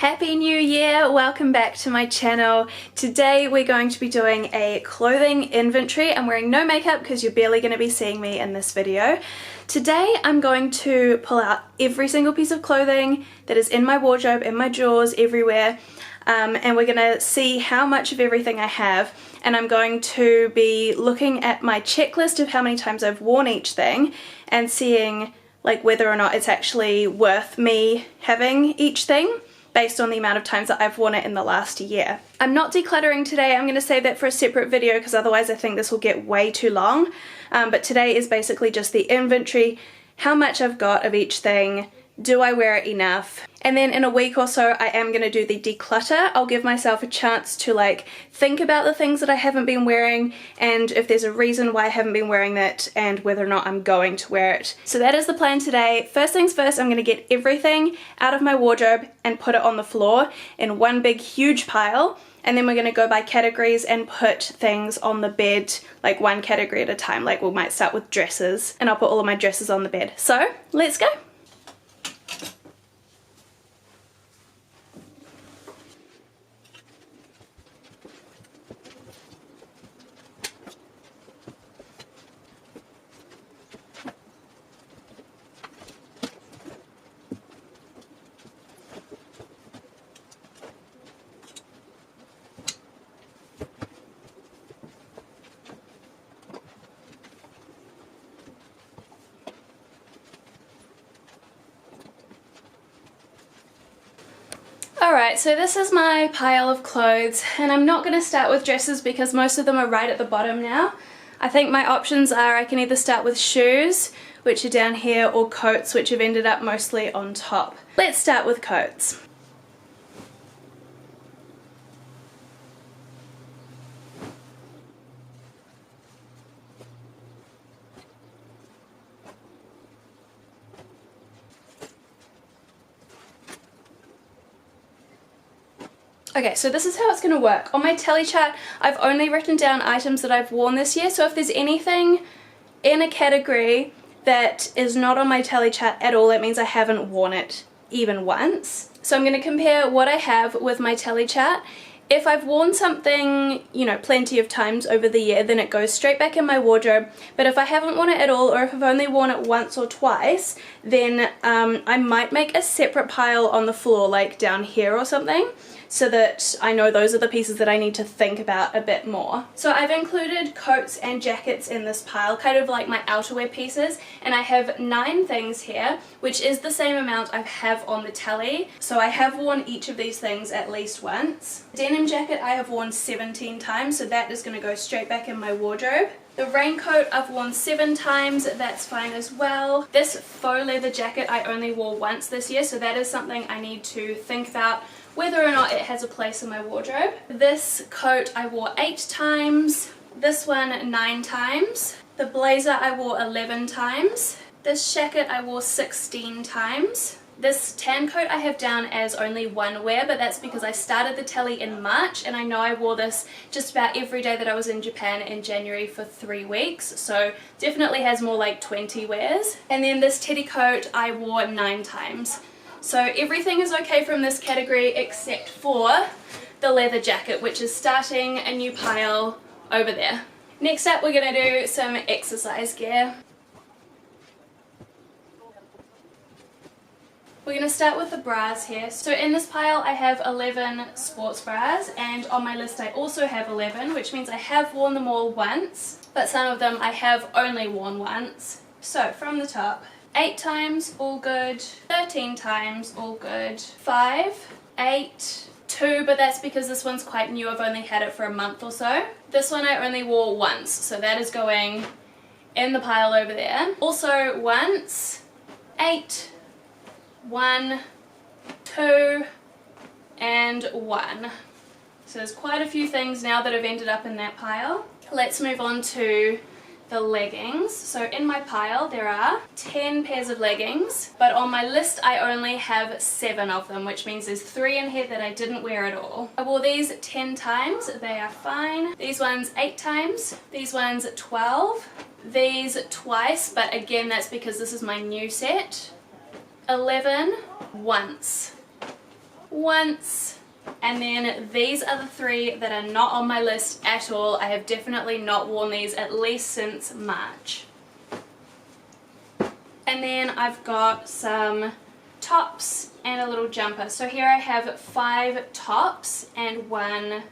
Happy New Year! Welcome back to my channel. Today we're going to be doing a clothing inventory. I'm wearing no makeup because you're barely going to be seeing me in this video. Today I'm going to pull out every single piece of clothing that is in my wardrobe, in my drawers, everywhere, and we're going to see how much of everything I have, and I'm going to be looking at my checklist of how many times I've worn each thing and seeing like whether or not it's actually worth me having each thing based on the amount of times that I've worn it in the last year. I'm not decluttering today. I'm going to save that for a separate video because otherwise I think this will get way too long. But today is basically just the inventory, how much I've got of each thing, do I wear it enough? And then in a week or so I am going to do the declutter. I'll give myself a chance to like think about the things that I haven't been wearing and if there's a reason why I haven't been wearing that and whether or not I'm going to wear it. So that is the plan today. First things first, I'm going to get everything out of my wardrobe and put it on the floor in one big huge pile. And then we're going to go by categories and put things on the bed, like one category at a time. Like we might start with dresses and I'll put all of my dresses on the bed. So let's go. Alright, so this is my pile of clothes, and I'm not going to start with dresses because most of them are right at the bottom now. I think my options are I can either start with shoes, which are down here, or coats, which have ended up mostly on top. Let's start with coats. Okay, so this is how it's going to work. On my tally chart, I've only written down items that I've worn this year, so if there's anything in a category that is not on my tally chart at all, that means I haven't worn it even once. So I'm going to compare what I have with my tally chart. If I've worn something, you know, plenty of times over the year, then it goes straight back in my wardrobe. But if I haven't worn it at all, or if I've only worn it once or twice, then I might make a separate pile on the floor, like down here or something, so that I know those are the pieces that I need to think about a bit more. So I've included coats and jackets in this pile, kind of like my outerwear pieces, and I have 9 things here, which is the same amount I have on the tally. So I have worn each of these things at least once. Denim jacket I have worn 17 times, so that is going to go straight back in my wardrobe. The raincoat I've worn 7 times, that's fine as well. This faux leather jacket I only wore once this year, so that is something I need to think about whether or not it has a place in my wardrobe. This coat I wore 8 times, this one 9 times. The blazer I wore 11 times. This jacket I wore 16 times. This tan coat I have down as only one wear, but that's because I started the tally in March and I know I wore this just about every day that I was in Japan in January for 3 weeks, so definitely has more like 20 wears. And then this teddy coat I wore 9 times. So everything is okay from this category except for the leather jacket, which is starting a new pile over there. Next up we're going to do some exercise gear. We're going to start with the bras here. So in this pile I have 11 sports bras, and on my list I also have 11, which means I have worn them all once, but some of them I have only worn once. So from the top, 8 times, all good. 13 times, all good. 5, 8, 2, but that's because this one's quite new, I've only had it for a month or so. This one I only wore once, so that is going in the pile over there. Also once, 8, 1, 2, and 1. So there's quite a few things now that have ended up in that pile. Let's move on to the leggings. So in my pile there are 10 pairs of leggings, but on my list I only have 7 of them, which means there's 3 in here that I didn't wear at all. I wore these 10 times, they are fine. These ones 8 times, these ones 12, these twice, but again that's because this is my new set. 11 once. once. And then these are the 3 that are not on my list at all. I have definitely not worn these at least since March. And then I've got some tops and a little jumper. So here I have 5 tops and 1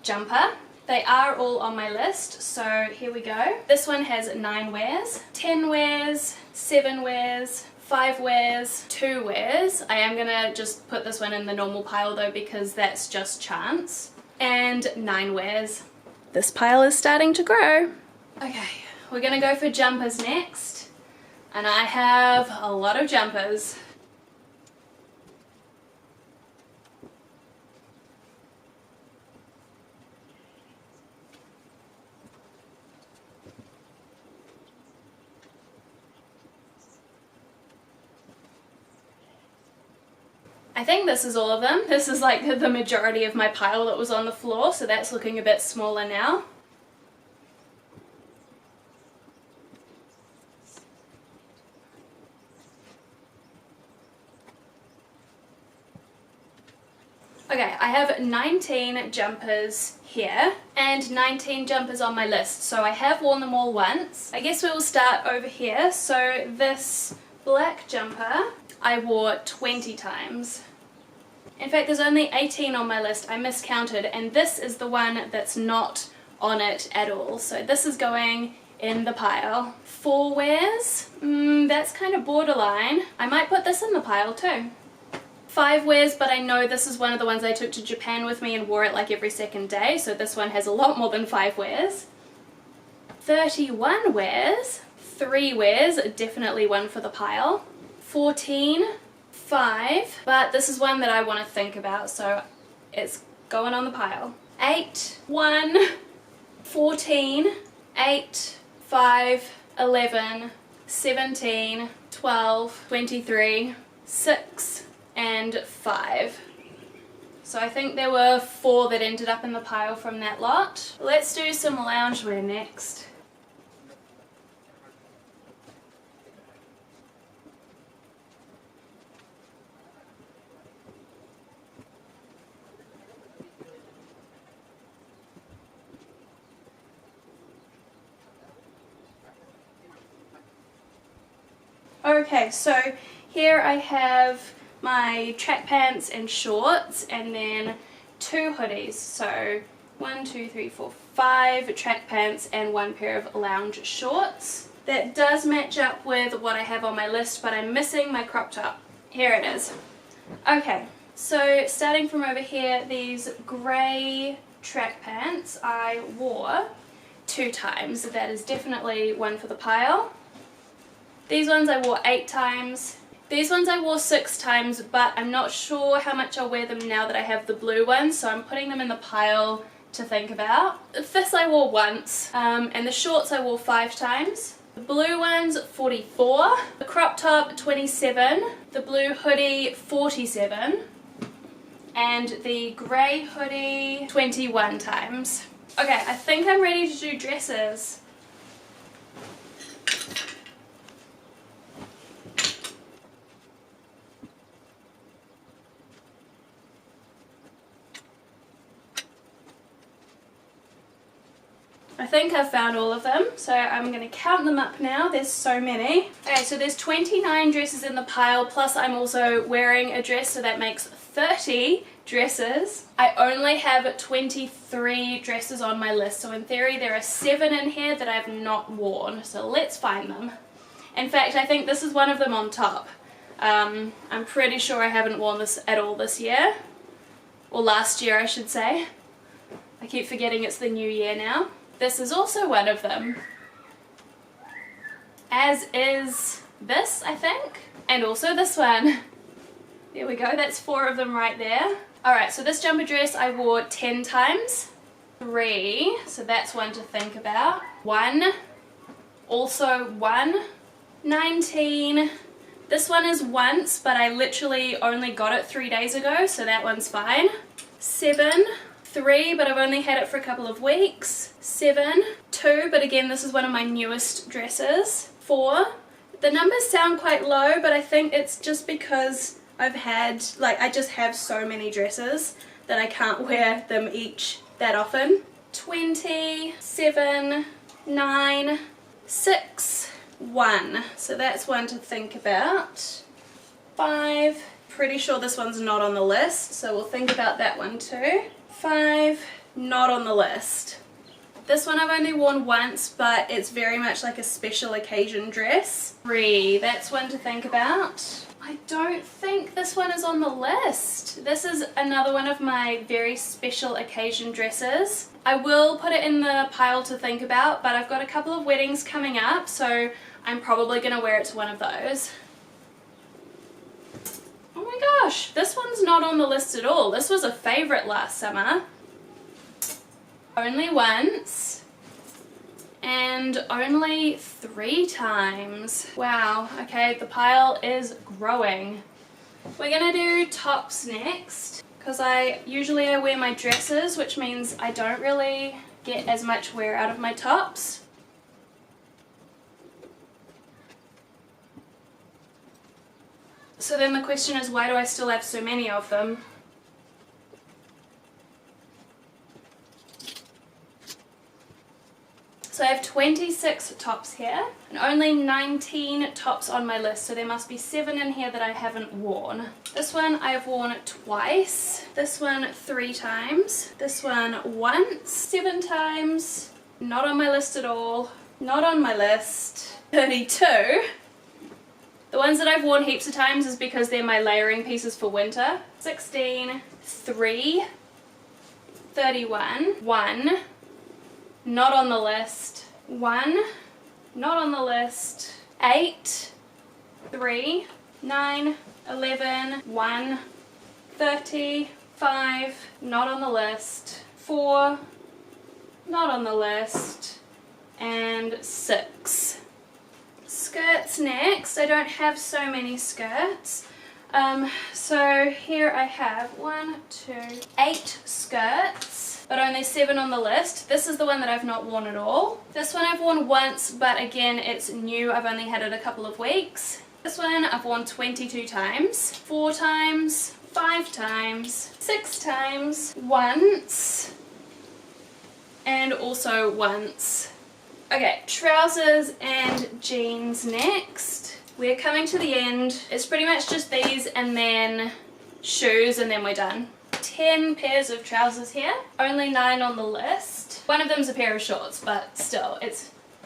jumper. They are all on my list, so here we go. This one has 9 wears, 10 wears, 7 wears, 5 wears, 2 wears. I am gonna just put this one in the normal pile though because that's just chance. And 9 wears. This pile is starting to grow. Okay, we're gonna go for jumpers next. And I have a lot of jumpers. I think this is all of them. This is like the majority of my pile that was on the floor, so that's looking a bit smaller now. Okay, I have 19 jumpers here and 19 jumpers on my list, so I have worn them all once. I guess we will start over here. So this black jumper I wore 20 times. In fact, there's only 18 on my list. I miscounted, and this is the one that's not on it at all. So this is going in the pile. 4 wears? That's kind of borderline. I might put this in the pile too. 5 wears, but I know this is one of the ones I took to Japan with me and wore it like every second day, so this one has a lot more than 5 wears. 31 wears. 3 wears, definitely one for the pile. 14. 5, but this is one that I want to think about, so it's going on the pile. 8, 1, 14, 8, 5, 11, 17, 12, 23, 6, and 5. So I think there were 4 that ended up in the pile from that lot. Let's do some loungewear next. Okay, so here I have my track pants and shorts and then 2 hoodies. So 1, 2, 3, 4, 5 track pants and 1 pair of lounge shorts. That does match up with what I have on my list, but I'm missing my crop top. Here it is. Okay, so starting from over here, these grey track pants I wore 2 times. That is definitely one for the pile. These ones I wore 8 times. These ones I wore 6 times, but I'm not sure how much I'll wear them now that I have the blue ones, so I'm putting them in the pile to think about. This I wore once, and the shorts I wore 5 times. The blue ones, 44. The crop top, 27. The blue hoodie, 47. And the grey hoodie, 21 times. Okay, I think I'm ready to do dresses. I think I've found all of them, so I'm going to count them up now. There's so many. Okay, so there's 29 dresses in the pile, plus I'm also wearing a dress, so that makes 30 dresses. I only have 23 dresses on my list, so in theory there are 7 in here that I've not worn, so let's find them. In fact, I think this is one of them on top. I'm pretty sure I haven't worn this at all this year, or last year I should say. I keep forgetting it's the new year now. This is also one of them, as is this, I think, and also this one. There we go, that's 4 of them right there. Alright, so this jumper dress I wore 10 times. 3, so that's one to think about. 1, also 1. 19. This one is once, but I literally only got it 3 days ago, so that one's fine. 7. 3, but I've only had it for a couple of weeks. 7, 2, but again this is one of my newest dresses. 4, the numbers sound quite low, but I think it's just because I've had, like, I just have so many dresses that I can't wear them each that often. 20, 7, 9, 6, 1. So that's one to think about. 5. Pretty sure this one's not on the list, so we'll think about that one too. 5, not on the list. This one I've only worn once, but it's very much like a special occasion dress. 3, that's one to think about. I don't think this one is on the list. This is another one of my very special occasion dresses. I will put it in the pile to think about, but I've got a couple of weddings coming up, so I'm probably going to wear it to one of those. Oh my gosh, this one's not on the list at all. This was a favourite last summer. Only once. And only 3 times. Wow, okay, the pile is growing. We're gonna do tops next, because usually I wear my dresses, which means I don't really get as much wear out of my tops. So then the question is, why do I still have so many of them? So I have 26 tops here and only 19 tops on my list, so there must be 7 in here that I haven't worn. This one I have worn twice, this one 3 times, this one once, 7 times, not on my list at all, not on my list. 32. The ones that I've worn heaps of times is because they're my layering pieces for winter. 16, 3, 31, 1, not on the list, 1, not on the list, 8, 3, 9, 11, 1, 30, 5, not on the list, 4, not on the list, and 6. Skirts next. I don't have so many skirts. So here I have 8 skirts, but only 7 on the list. This is the one that I've not worn at all. This one I've worn once, but again it's new. I've only had it a couple of weeks. This one I've worn 22 times, 4 times, 5 times, 6 times, once, and also once. Okay, trousers and jeans next. We're coming to the end. It's pretty much just these and then shoes and then we're done. 10 pairs of trousers here, only 9 on the list. One of them's a pair of shorts, but still,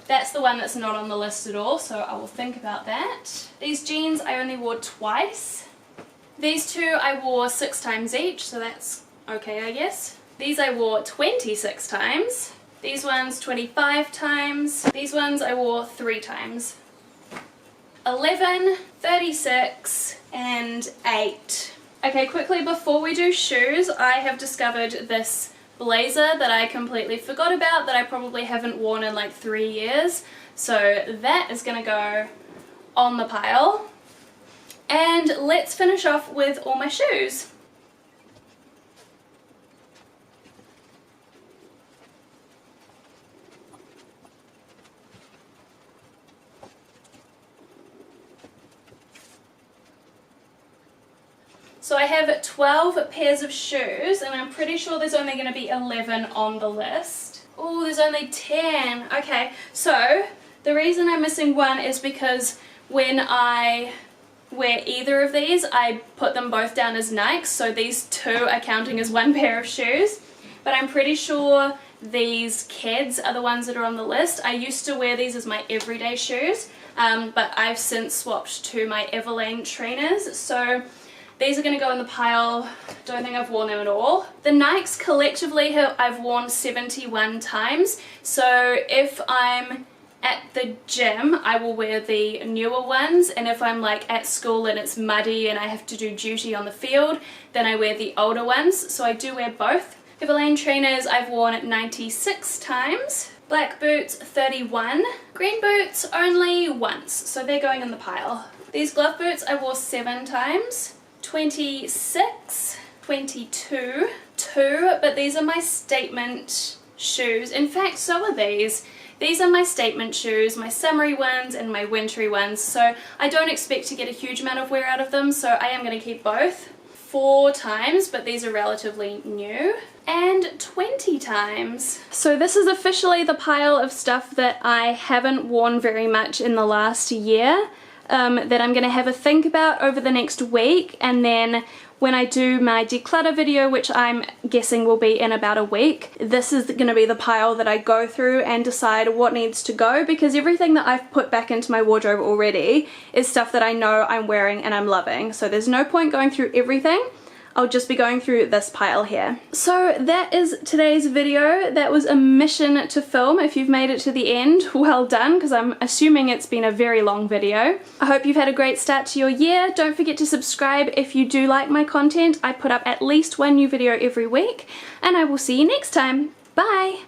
that's the one that's not on the list at all, so I will think about that. These jeans I only wore twice. These two I wore 6 times each, so that's okay, I guess. These I wore 26 times. These ones 25 times. These ones I wore 3 times. 11, 36, and 8. Okay, quickly before we do shoes, I have discovered this blazer that I completely forgot about, that I probably haven't worn in like 3 years. So that is gonna go on the pile. And let's finish off with all my shoes. So I have 12 pairs of shoes, and I'm pretty sure there's only going to be 11 on the list. Oh, there's only 10. Okay, so the reason I'm missing 1 is because when I wear either of these, I put them both down as Nikes, so these 2 are counting as 1 pair of shoes. But I'm pretty sure these Keds are the ones that are on the list. I used to wear these as my everyday shoes, but I've since swapped to my Everlane trainers, so these are going to go in the pile. Don't think I've worn them at all. The Nikes collectively I've worn 71 times. So if I'm at the gym, I will wear the newer ones. And if I'm like at school and it's muddy and I have to do duty on the field, then I wear the older ones. So I do wear both. Everlane trainers I've worn 96 times. Black boots 31. Green boots only once. So they're going in the pile. These glove boots I wore 7 times. 26, 22, 2, but these are my statement shoes. In fact, so are these. These are my statement shoes, my summery ones and my wintry ones, so I don't expect to get a huge amount of wear out of them, so I am going to keep both. 4 times, but these are relatively new, and 20 times. So this is officially the pile of stuff that I haven't worn very much in the last year, that I'm going to have a think about over the next week, and then when I do my declutter video, which I'm guessing will be in about a week, this is going to be the pile that I go through and decide what needs to go, because everything that I've put back into my wardrobe already is stuff that I know I'm wearing and I'm loving. So there's no point going through everything. I'll just be going through this pile here. So that is today's video. That was a mission to film. If you've made it to the end, well done, because I'm assuming it's been a very long video. I hope you've had a great start to your year. Don't forget to subscribe if you do like my content. I put up at least one new video every week, and I will see you next time. Bye!